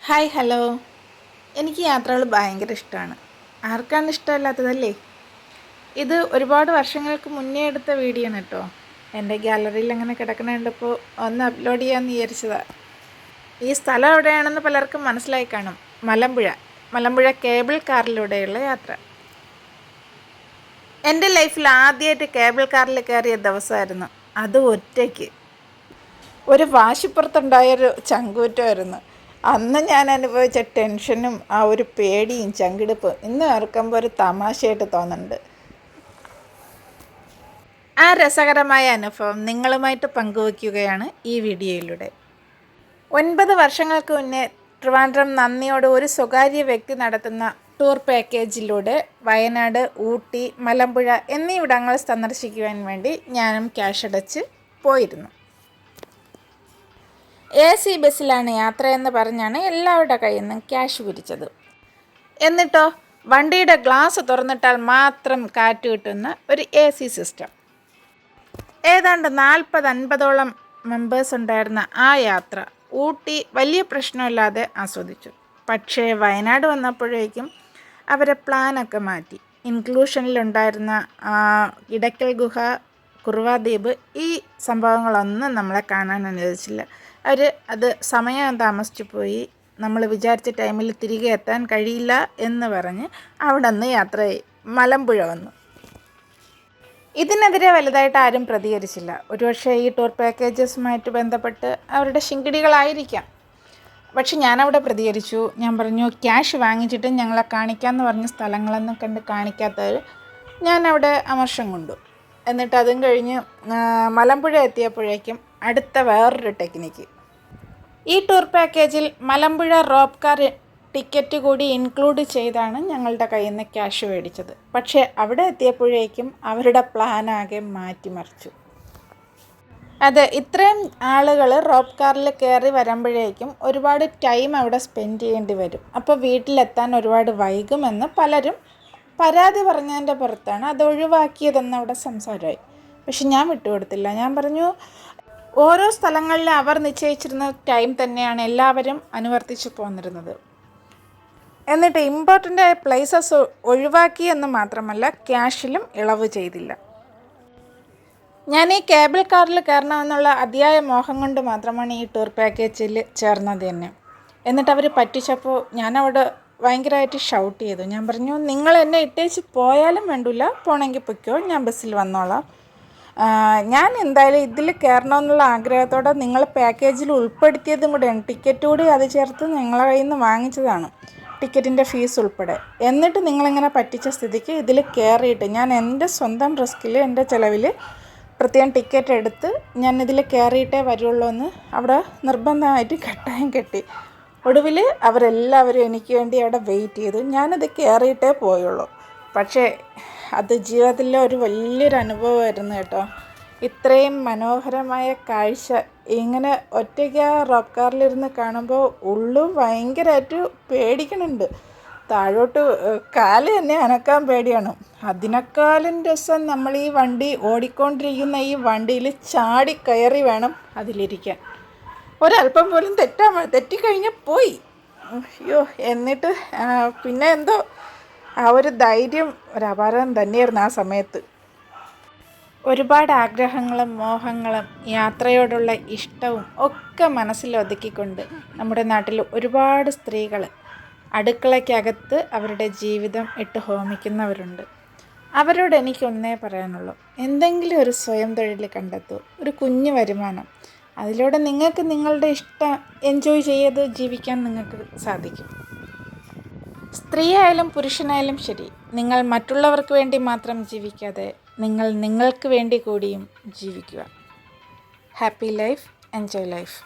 Hi hello. എനിക്ക് യാത്രകൾ ഭയങ്കര ഇഷ്ടമാണ്. ആർക്കാണ് ഇഷ്ടമല്ലാത്തതല്ലേ? ഇത് ഒരുപാട് വർഷങ്ങൾക്ക് മുന്നേ എടുത്ത വീഡിയോ ആണ് കേട്ടോ. എൻ്റെ ഗാലറിയിൽ അങ്ങനെ കിടക്കണുണ്ടപ്പോൾ ഒന്ന് അപ്ലോഡ് ചെയ്യാമെന്ന് വിചാരിച്ചതാണ്. ഈ സ്ഥലം എവിടെയാണെന്ന് പലർക്കും മനസ്സിലായി കാണും. മലമ്പുഴ കേബിൾ കാറിലൂടെയുള്ള യാത്ര. എൻ്റെ ലൈഫിൽ ആദ്യമായിട്ട് കേബിൾ കാറിൽ കയറിയ ദിവസമായിരുന്നു. അത് ഒറ്റയ്ക്ക്. ഒരു വാശിപ്പുറത്തുണ്ടായൊരു ചങ്കൂറ്റമായിരുന്നു. അന്ന് ഞാൻ അനുഭവിച്ച ടെൻഷനും ആ ഒരു പേടിയും ചങ്കിടിപ്പും ഇന്ന് ഓർക്കുമ്പോൾ ഒരു തമാശയായിട്ട് തോന്നുന്നുണ്ട്. ആ രസകരമായ അനുഭവം നിങ്ങളുമായിട്ട് പങ്കുവയ്ക്കുകയാണ് ഈ വീഡിയോയിലൂടെ. 9 വർഷങ്ങൾക്ക് മുന്നേ ട്രിവാൻഡ്രം നന്ദിയോട് ഒരു സ്വകാര്യ വ്യക്തി നടത്തുന്ന ടൂർ പാക്കേജിലൂടെ വയനാട്, ഊട്ടി, മലമ്പുഴ എന്നിവിടങ്ങൾ സന്ദർശിക്കുവാൻ വേണ്ടി ഞാനും ക്യാഷ് അടച്ച് പോയിരുന്നു. AC ബസ്സിലാണ് യാത്രയെന്ന് പറഞ്ഞാണ് എല്ലാവരുടെ കയ്യിൽ നിന്നും ക്യാഷ് പിരിച്ചത്. എന്നിട്ടോ വണ്ടിയുടെ ഗ്ലാസ് തുറന്നിട്ടാൽ മാത്രം കാറ്റ് കിട്ടുന്ന ഒരു AC സിസ്റ്റം. ഏതാണ്ട് 40-50ഓളം മെമ്പേഴ്സ് ഉണ്ടായിരുന്ന ആ യാത്ര ഊട്ടി വലിയ പ്രശ്നമില്ലാതെ ആസ്വദിച്ചു. പക്ഷേ വയനാട് വന്നപ്പോഴേക്കും അവരെ പ്ലാനൊക്കെ മാറ്റി. ഇൻക്ലൂഷനിലുണ്ടായിരുന്ന ഇടയ്ക്കൽ ഗുഹ, കുറുവാദ്വീപ് ഈ സംഭവങ്ങളൊന്നും നമ്മളെ കാണാൻ അനുവദിച്ചില്ല. അത് സമയം താമസിച്ചു പോയി, നമ്മൾ വിചാരിച്ച ടൈമിൽ തിരികെ എത്താൻ കഴിയില്ല എന്ന് പറഞ്ഞ് അവിടെ നിന്ന് യാത്രയായി മലമ്പുഴ വന്നു. ഇതിനെതിരെ വലുതായിട്ട് ആരും പ്രതികരിച്ചില്ല. ഒരുപക്ഷെ ഈ ടൂർ പാക്കേജസുമായിട്ട് ബന്ധപ്പെട്ട് അവരുടെ ശിങ്കിടികളായിരിക്കാം. പക്ഷെ ഞാനവിടെ പ്രതികരിച്ചു. ഞാൻ പറഞ്ഞു, ക്യാഷ് വാങ്ങിച്ചിട്ട് ഞങ്ങളെ കാണിക്കാമെന്ന് പറഞ്ഞ സ്ഥലങ്ങളൊന്നും കണ്ട് കാണിക്കാത്തവർ ഞാനവിടെ അമർഷം കൊണ്ടു. എന്നിട്ട് അതും കഴിഞ്ഞ് മലമ്പുഴ എത്തിയപ്പോഴേക്കും അടുത്ത വേറൊരു ടെക്നിക്ക്. ഈ ടൂർ പാക്കേജിൽ മലമ്പുഴ റോപ്പ് കാർ ടിക്കറ്റ് കൂടി ഇൻക്ലൂഡ് ചെയ്താണ് ഞങ്ങളുടെ കയ്യിൽ നിന്ന് ക്യാഷ് മേടിച്ചത്. പക്ഷേ അവിടെ എത്തിയപ്പോഴേക്കും അവരുടെ പ്ലാനാകെ മാറ്റിമറിച്ചു. ഇത്രയും ആളുകൾ റോപ്പ് കാറിൽ കയറി വരുമ്പോഴേക്കും ഒരുപാട് ടൈം അവിടെ സ്പെൻഡ് ചെയ്യേണ്ടി വരും. അപ്പോൾ വീട്ടിലെത്താൻ ഒരുപാട് വൈകുമെന്ന് പലരും പരാതി പറഞ്ഞതിൻ്റെ പുറത്താണ് അത് ഒഴിവാക്കിയതെന്ന് അവിടെ സംസാരമായി. പക്ഷെ ഞാൻ വിട്ടുകൊടുത്തില്ല. ഞാൻ പറഞ്ഞു, ഓരോ സ്ഥലങ്ങളിൽ അവർ നിശ്ചയിച്ചിരുന്ന ടൈം തന്നെയാണ് എല്ലാവരും അനുവർത്തിച്ച് പോന്നിരുന്നത്. എന്നിട്ട് ഇമ്പോർട്ടൻ്റ് ആയ പ്ലേസസ് ഒഴിവാക്കി എന്ന് മാത്രമല്ല, ക്യാഷിലും ഇളവ് ചെയ്തില്ല. ഞാൻ ഈ കേബിൾ കാറിൽ കയറണമെന്നുള്ള അതിയായ മോഹം കൊണ്ട് മാത്രമാണ് ഈ ടൂർ പാക്കേജിൽ ചേർന്നത് തന്നെ. എന്നിട്ട് അവർ പറ്റിച്ചപ്പോൾ ഞാനവിടെ ഭയങ്കരമായിട്ട് ഷൗട്ട് ചെയ്തു. ഞാൻ പറഞ്ഞു, നിങ്ങൾ എന്നെ ഇട്ടേച്ച് പോയാലും വേണ്ടില്ല, പോണെങ്കിൽ പൊയ്ക്കോ, ഞാൻ ബസ്സിൽ വന്നോളാം. ഞാൻ എന്തായാലും ഇതിൽ കയറണമെന്നുള്ള ആഗ്രഹത്തോടെ നിങ്ങൾ പാക്കേജിൽ ഉൾപ്പെടുത്തിയതും കൂടെയാണ്. ടിക്കറ്റ് കൂടി അത് ചേർത്ത് നിങ്ങളെ കയ്യിൽ നിന്ന് വാങ്ങിച്ചതാണ്, ടിക്കറ്റിൻ്റെ ഫീസ് ഉൾപ്പെടെ. എന്നിട്ട് നിങ്ങളിങ്ങനെ പറ്റിച്ച സ്ഥിതിക്ക് ഇതിൽ കയറിയിട്ട് ഞാൻ എൻ്റെ സ്വന്തം റിസ്കിൽ എൻ്റെ ചിലവിൽ പ്രത്യേകം ടിക്കറ്റ് എടുത്ത് ഞാൻ ഇതിൽ കയറിയിട്ടേ വരുള്ളൂ എന്ന് അവിടെ നിർബന്ധമായിട്ട് കട്ടായം കെട്ടി. ഒടുവിൽ അവരെല്ലാവരും എനിക്ക് വേണ്ടി അവിടെ വെയിറ്റ് ചെയ്തു. ഞാനത് കയറിയിട്ടേ പോയുള്ളൂ. പക്ഷേ അത് ജീവിതത്തിലെ ഒരു വലിയൊരു അനുഭവമായിരുന്നു കേട്ടോ. ഇത്രയും മനോഹരമായ കാഴ്ച ഇങ്ങനെ ഒറ്റയ്ക്ക് ആ റോപ്പ് കാറിലിരുന്ന് കാണുമ്പോൾ ഉള്ളു ഭയങ്കരമായിട്ട് പേടിക്കണുണ്ട്. താഴോട്ട് കാല് തന്നെ അനക്കാൻ പേടിയാണ്. അതിനേക്കാളും രസം നമ്മൾ ഈ വണ്ടി ഓടിക്കൊണ്ടിരിക്കുന്ന ഈ വണ്ടിയിൽ ചാടി കയറി വേണം അതിലിരിക്കാൻ. ഒരല്പം പോലും തെറ്റിക്കഴിഞ്ഞാൽ പോയി. അയ്യോ, എന്നിട്ട് പിന്നെ എന്തോ ആ ഒരു ധൈര്യം ഒരു അപാരം തന്നെയായിരുന്നു ആ സമയത്ത്. ഒരുപാട് ആഗ്രഹങ്ങളും മോഹങ്ങളും യാത്രയോടുള്ള ഇഷ്ടവും ഒക്കെ മനസ്സിലൊതുക്കിക്കൊണ്ട് നമ്മുടെ നാട്ടിൽ ഒരുപാട് സ്ത്രീകൾ അടുക്കളയ്ക്കകത്ത് അവരുടെ ജീവിതം ഇട്ട് ഹോമിക്കുന്നവരുണ്ട്. അവരോട് എനിക്കൊന്നേ പറയാനുള്ളൂ, എന്തെങ്കിലും ഒരു സ്വയം തൊഴിൽ കണ്ടെത്തൂ, ഒരു കുഞ്ഞു വരുമാനം. അതിലൂടെ നിങ്ങൾക്ക് നിങ്ങളുടെ ഇഷ്ടം എൻജോയ് ചെയ്ത് ജീവിക്കാൻ നിങ്ങൾക്ക് സാധിക്കും. സ്ത്രീയായാലും പുരുഷനായാലും ശരി, നിങ്ങൾ മറ്റുള്ളവർക്ക് വേണ്ടി മാത്രം ജീവിക്കാതെ നിങ്ങൾക്ക് വേണ്ടി കൂടിയും ജീവിക്കുക. Happy life, enjoy life.